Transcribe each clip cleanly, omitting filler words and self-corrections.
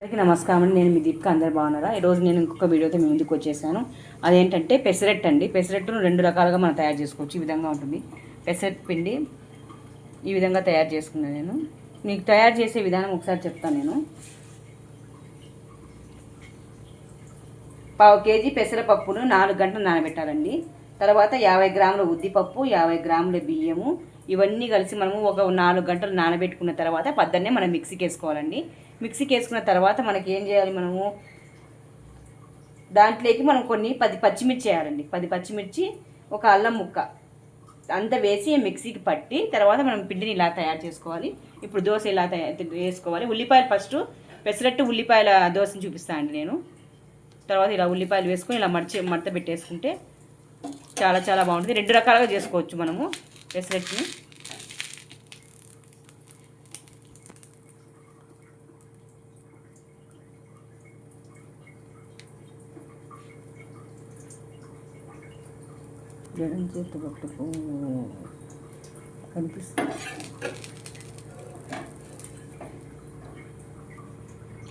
అందరికీ నమస్కారం అండి. నేను మీ దీపిక. అందరు బాగున్నారా? ఈరోజు నేను ఇంకొక వీడియోతో మీ ముందుకు వచ్చేసాను. అదేంటంటే పెసరట్టు అండి. పెసరట్టును రెండు రకాలుగా మనం తయారు చేసుకోవచ్చు. ఈ విధంగా ఉంటుంది. పెసరట్టు పిండి ఈ విధంగా తయారు చేసుకున్నాను నేను. మీకు తయారు చేసే విధానం ఒకసారి చెప్తాను నేను. 1/2 కేజీ పెసరపప్పును 4 గంటలు నానబెట్టాలండి. తర్వాత 50 గ్రాముల ఉద్దిపప్పు, 50 గ్రాముల బియ్యము, ఇవన్నీ కలిసి మనము ఒక 4 గంటలు నానబెట్టుకున్న తర్వాత పద్దన్నే మనం మిక్సీకి వేసుకోవాలండి. మిక్సీకి వేసుకున్న తర్వాత మనకి ఏం చేయాలి, మనము దాంట్లోకి మనం 10 పచ్చిమిర్చి వేయాలండి. 10 పచ్చిమిర్చి, ఒక అల్లం ముక్క అంతా వేసి మిక్సీకి పట్టి తర్వాత మనం పిండిని ఇలా తయారు చేసుకోవాలి. ఇప్పుడు దోశ ఇలా వేసుకోవాలి. ఉల్లిపాయలు ఫస్ట్ పెసరట్టు ఉల్లిపాయల దోశని చూపిస్తానండి నేను. తర్వాత ఇలా ఉల్లిపాయలు వేసుకొని ఇలా మడత పెట్టేసుకుంటే చాలా చాలా బాగుంటుంది. 2 రకాలుగా చేసుకోవచ్చు మనము పెసరట్టుని. జడం చేతి పట్టుకు కనిపిస్తుంది.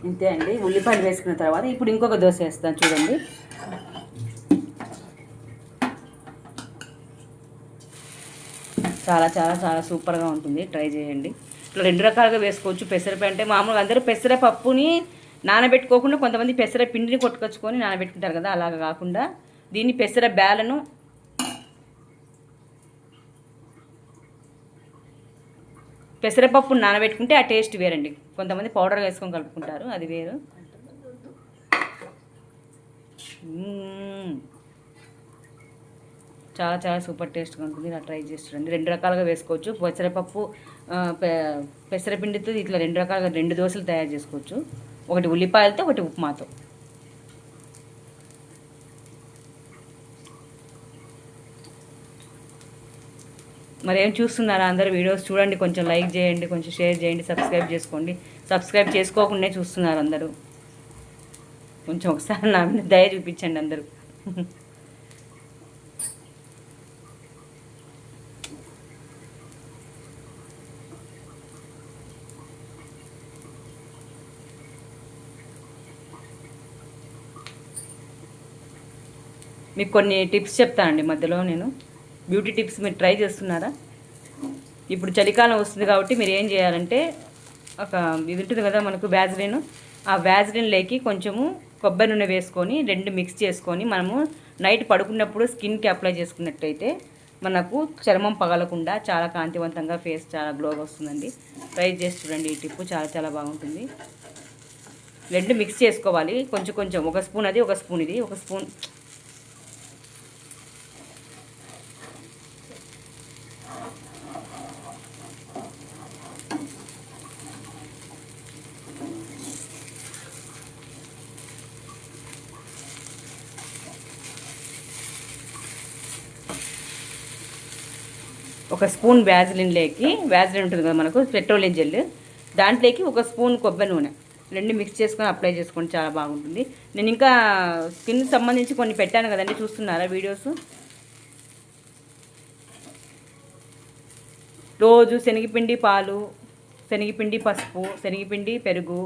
ఇంతే అండి. ఉల్లిపాయలు వేసుకున్న తర్వాత ఇప్పుడు ఇంకొక దోశ వేస్తాను చూడండి. చాలా చాలా చాలా సూపర్గా ఉంటుంది. ట్రై చేయండి. ఇట్లా 2 రకాలుగా వేసుకోవచ్చు. పెసరపప్పు అంటే మామూలుగా అందరూ పెసరపప్పుని నానబెట్టుకోకుండా కొంతమంది పెసర పిండిని కొట్టుకొచ్చుకొని నానబెట్టుకుంటారు కదా, అలాగా కాకుండా దీన్ని పెసర బ్యాలను పెసరపప్పు నానబెట్టుకుంటే ఆ టేస్ట్ వేరండి. కొంతమంది పౌడర్ వేసుకొని కలుపుకుంటారు, అది వేరు. చాలా చాలా సూపర్ టేస్ట్గా ఉంటుంది. ఇలా ట్రై చేసి చూడండి. 2 రకాలుగా వేసుకోవచ్చు. పెసరపప్పు పెసరపిండితో ఇట్లా 2 రకాలుగా 2 దోశలు తయారు చేసుకోవచ్చు. ఒకటి ఉల్లిపాయలతో, ఒకటి ఉప్మాతో. మరి ఏం చూస్తున్నారా అందరూ? వీడియోస్ చూడండి, కొంచెం లైక్ చేయండి, కొంచెం షేర్ చేయండి, సబ్స్క్రైబ్ చేసుకోండి. సబ్స్క్రైబ్ చేసుకోకుండా చూస్తున్నారు అందరూ. కొంచెం ఒకసారి నా మీద దయ చూపించండి అందరూ. మీకు కొన్ని టిప్స్ చెప్తానండి మధ్యలో నేను. బ్యూటీ టిప్స్ మీరు ట్రై చేస్తున్నారా? ఇప్పుడు చలికాలం వస్తుంది కాబట్టి మీరు ఏం చేయాలంటే, ఒక ఇది ఉంటుంది కదా మనకు వ్యాజ్లిన్, ఆ వ్యాజ్లిన్లోకి కొంచెము కొబ్బరి నూనె వేసుకొని 2 మిక్స్ చేసుకొని మనము నైట్ పడుకున్నప్పుడు స్కిన్కి అప్లై చేసుకున్నట్టయితే మనకు చర్మం పగలకుండా చాలా కాంతివంతంగా ఫేస్ చాలా గ్లోగా వస్తుందండి. ట్రై చేసి చూడండి. ఈ టిప్పు చాలా చాలా బాగుంటుంది. 2 మిక్స్ చేసుకోవాలి. కొంచెం కొంచెం, ఒక స్పూన్ అది, ఒక స్పూన్ ఇది, ఒక స్పూన్. ఒక స్పూన్ వ్యాజ్లిన్ ఉంటుంది కదా మనకు, పెట్రోలియం జెల్, దాంట్లోకి ఒక స్పూన్ కొబ్బరి నూనె 2 మిక్స్ చేసుకొని అప్లై చేసుకోండి. చాలా బాగుంటుంది. నేను ఇంకా స్కిన్ సంబంధించి కొన్ని పెట్టాను కదండి, చూస్తున్నారా వీడియోస్? రోజు శనగపిండి పాలు, శనగపిండి పసుపు, శనగపిండి పెరుగు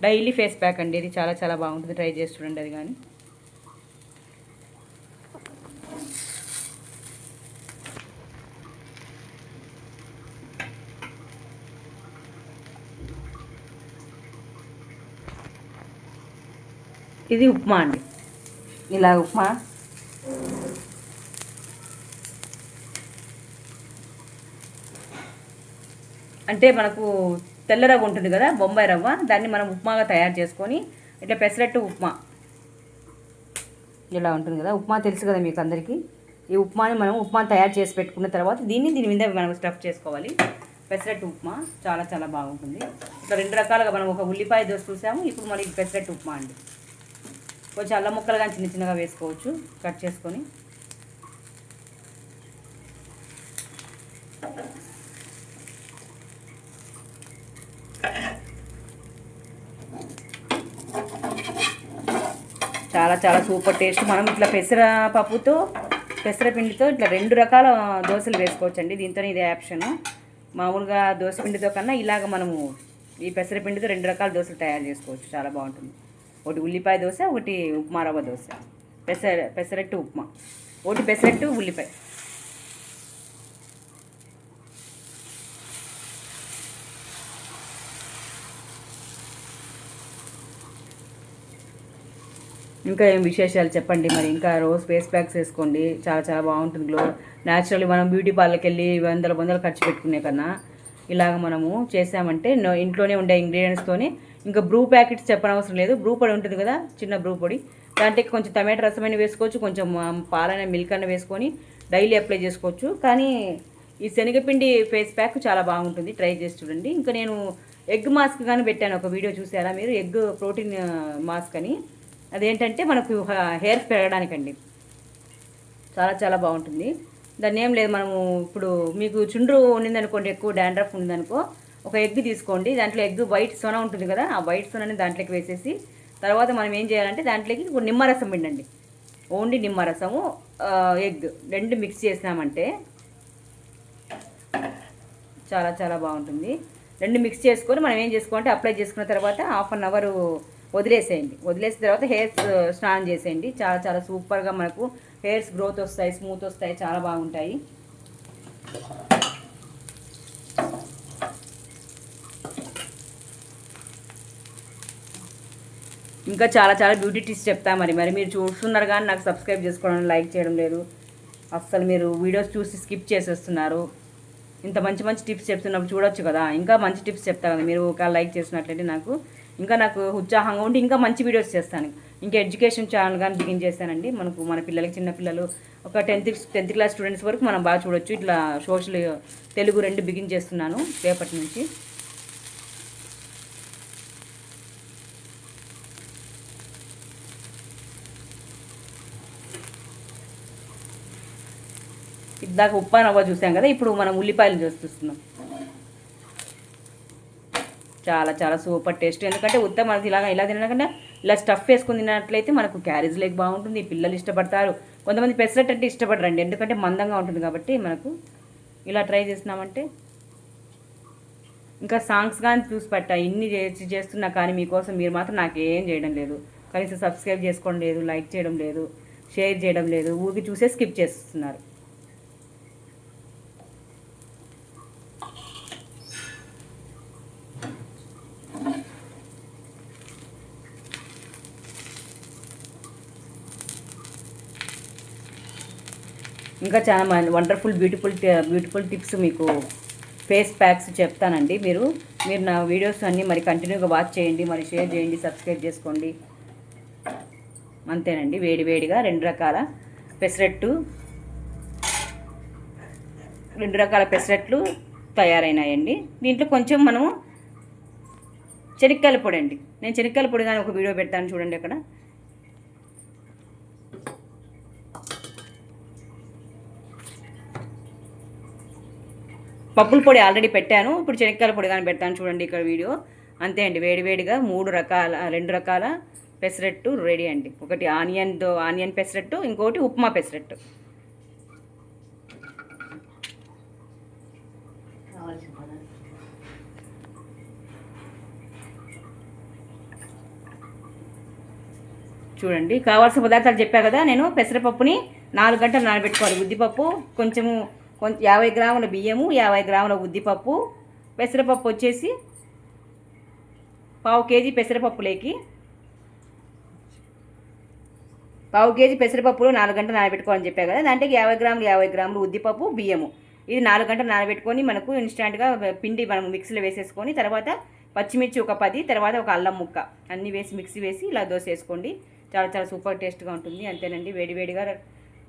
డైలీ ఫేస్ ప్యాక్ అండి. ఇది చాలా చాలా బాగుంటుంది. ట్రై చేసి చూడండి అది. కానీ ఇది ఉప్మా అండి. ఇలా ఉప్మా అంటే మనకు తెల్ల రవ్వ ఉంటుంది కదా, బొంబాయి రవ్వ, దాన్ని మనం ఉప్మాగా తయారు చేసుకొని ఇట్లా పెసరట్టు ఉప్మా ఇలా ఉంటుంది కదా. ఉప్మా తెలుసు కదా మీకు అందరికీ. ఈ ఉప్మాని మనం తయారు చేసి పెట్టుకున్న తర్వాత దీని మీద మనం స్టఫ్ చేసుకోవాలి. పెసరట్టు ఉప్మా చాలా చాలా బాగుంటుంది. ఇట్లా 2 రకాలుగా మనం ఒక ఉల్లిపాయ దోశ చూసాము. ఇప్పుడు మనకి పెసరట్టు ఉప్మా అండి. కొంచెం అల్లం ముక్కలు కానీ చిన్న చిన్నగా వేసుకోవచ్చు, కట్ చేసుకొని. చాలా చాలా సూపర్ టేస్ట్. మనం ఇట్లా పెసరపప్పుతో పెసరపిండితో ఇట్లా 2 రకాల దోశలు వేసుకోవచ్చండి. దీంతో ఇదే ఆప్షను. మామూలుగా దోశ పిండితో కన్నా ఇలాగ మనము ఈ పెసరపిండితో 2 రకాల దోశలు తయారు చేసుకోవచ్చు, చాలా బాగుంటుంది. ఒకటి ఉల్లిపాయ దోశ, ఒకటి ఉప్మా రవ్వ దోశ, పెసరట్టు ఉప్మా, ఒకటి పెసరట్టు ఉల్లిపాయ. ఇంకా ఏం విశేషాలు చెప్పండి. మరి ఇంకా రోజు ఫేస్ ప్యాక్స్ వేసుకోండి, చాలా చాలా బాగుంటుంది గ్లో. న్యాచురల్లీ మనం బ్యూటీ పార్లర్కి వెళ్ళి వందలు ఖర్చు పెట్టుకునే కన్నా ఇలాగ మనము చేసామంటే ఇంట్లోనే ఉండే ఇంగ్రీడియంట్స్తోని. ఇంకా బ్రూ ప్యాకెట్స్ చెప్పనవసరం లేదు. బ్రూ పొడి ఉంటుంది కదా, చిన్న బ్రూ పొడి, దాంట్లోకి కొంచెం టమాటా రసమైన వేసుకోవచ్చు, కొంచెం పాలైన మిల్క్ అన్న వేసుకొని డైలీ అప్లై చేసుకోవచ్చు. కానీ ఈ శనగపిండి ఫేస్ ప్యాక్ చాలా బాగుంటుంది, ట్రై చేసి చూడండి. ఇంకా నేను ఎగ్ మాస్క్ కానీ పెట్టాను, ఒక వీడియో చూసారా మీరు? ఎగ్ ప్రోటీన్ మాస్క్ అని. అదేంటంటే మనకు హెయిర్స్ పెరగడానికండి, చాలా చాలా బాగుంటుంది. దాన్ని ఏం లేదు, మనము ఇప్పుడు మీకు చుండ్రు ఉండిందనుకోండి, ఎక్కువ డాండ్రఫ్ ఉందనుకో, ఒక ఎగ్ తీసుకోండి, దాంట్లో ఎగ్ వైట్ సొన ఉంటుంది కదా, ఆ వైట్ సొనని దాంట్లోకి వేసేసి తర్వాత మనం ఏం చేయాలంటే దాంట్లోకి నిమ్మరసం పిండండి, ఓన్లీ నిమ్మరసము ఎగ్ 2 మిక్స్ చేసినామంటే చాలా చాలా బాగుంటుంది. 2 మిక్స్ చేసుకొని మనం ఏం చేసుకోవాలంటే అప్లై చేసుకున్న తర్వాత హాఫ్ అన్ అవర్ వదిలేసేయండి. వదిలేసిన తర్వాత హెయిర్స్ స్నానం చేసేయండి. చాలా చాలా సూపర్గా మనకు హెయిర్స్ గ్రోత్ వస్తాయి, స్మూత్ వస్తాయి, చాలా బాగుంటాయి. ఇంకా చాలా చాలా బ్యూటీ టిప్స్ చెప్తా. మరి మీరు చూస్తున్నారు కానీ నాకు సబ్స్క్రైబ్ చేసుకోవడం, లైక్ చేయడం లేదు. అస్సలు మీరు వీడియోస్ చూసి స్కిప్ చేసేస్తున్నారు. ఇంత మంచి మంచి టిప్స్ చెప్తున్నప్పుడు చూడొచ్చు కదా, ఇంకా మంచి టిప్స్ చెప్తా కదా. మీరు ఒక లైక్ చేసినట్లయితే నాకు ఉత్సాహంగా ఉండి ఇంకా మంచి వీడియోస్ చేస్తాను. ఇంకా ఎడ్యుకేషన్ ఛానల్ కానీ బిగిన్ చేస్తానండి. మన పిల్లలకి, చిన్నపిల్లలు ఒక 10th క్లాస్ స్టూడెంట్స్ వరకు మనం బాగా చూడొచ్చు. ఇట్లా సోషల్, తెలుగు 2 బిగిన్ చేస్తున్నాను రేపటి నుంచి. ఇందాక ఉప్మా రవ్వ చూసాం కదా, ఇప్పుడు మనం ఉల్లిపాయలు చూస్తున్నాం. చాలా చాలా సూపర్ టేస్ట్. ఎందుకంటే మనకి ఇలా తినకుండా ఇలా స్టఫ్ వేసుకుని తిన్నట్లయితే మనకు క్యారేజ్ లేక బాగుంటుంది, పిల్లలు ఇష్టపడతారు. కొంతమంది పెసరట్టు అంటే ఇష్టపడరండి, ఎందుకంటే మందంగా ఉంటుంది కాబట్టి. మనకు ఇలా ట్రై చేసినామంటే ఇంకా సాంగ్స్ కానీ చూసి పెట్టా, ఇన్ని చేస్తున్నా కానీ మీకోసం మీరు మాత్రం నాకేం చేయడం లేదు. కనీసం సబ్స్క్రైబ్ చేసుకోవడం లేదు, లైక్ చేయడం లేదు, షేర్ చేయడం లేదు, ఊరికి చూసే స్కిప్ చేస్తున్నారు. ఇంకా చాలా వండర్ఫుల్ బ్యూటిఫుల్ టిప్స్ మీకు ఫేస్ ప్యాక్స్ చెప్తానండి. మీరు నా వీడియోస్ అన్నీ మరి కంటిన్యూగా వాచ్ చేయండి, మరి షేర్ చేయండి, సబ్స్క్రైబ్ చేసుకోండి. అంతేనండి. వేడిగా 2 రకాల పెసరట్లు తయారైనాయండి. దీంట్లో కొంచెం మనము శనక్కాయల పొడి అండి, నేను శనక్కాయల పొడి కానీ ఒక వీడియో పెడతాను చూడండి. అక్కడ పప్పుల పొడి ఆల్రెడీ పెట్టాను, ఇప్పుడు శనక్కాయల పొడి కానీ పెడతాను చూడండి ఇక్కడ వీడియో. అంతే అండి. వేడిగా 2 రకాల పెసరట్టు రెడీ అండి. ఒకటి ఆనియన్ పెసరట్టు, ఇంకొకటి ఉప్మా పెసరట్టు. చూడండి, కావాల్సిన పదార్థాలు చెప్పా కదా నేను. పెసరపప్పుని 4 గంటలు నానబెట్టుకోవాలి. ఉద్దిపప్పు కొంచెం 50 గ్రాముల బియ్యము, 50 గ్రాముల ఉద్దిపప్పు, పెసరపప్పు వచ్చేసి 1/2 కేజీ పెసరపప్పులోకి 1/2 కేజీ పెసరపప్పులో 4 గంటలు నానబెట్టుకోవాలని చెప్పా కదా, దాంట్లోకి 50 గ్రాములు ఉద్దిపప్పు, బియ్యము. ఇది 4 గంటలు నానబెట్టుకొని మనకు ఇన్స్టాంట్గా పిండి మనం మిక్సీలో వేసేసుకొని, తర్వాత పచ్చిమిర్చి ఒక 10, తర్వాత ఒక అల్లం ముక్క అన్నీ వేసి మిక్సీ వేసి ఇలా దోశ వేసుకోండి. చాలా చాలా సూపర్ టేస్ట్గా ఉంటుంది. అంతేనండి. వేడిగా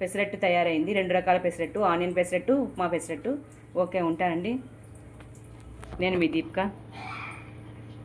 పెసరట్టు తయారైంది. 2 రకాల పెసరట్టు, ఆనియన్ పెసరట్టు, ఉప్మా పెసరట్టు. ఓకే, ఉంటానండి. నేను మీ దీపిక.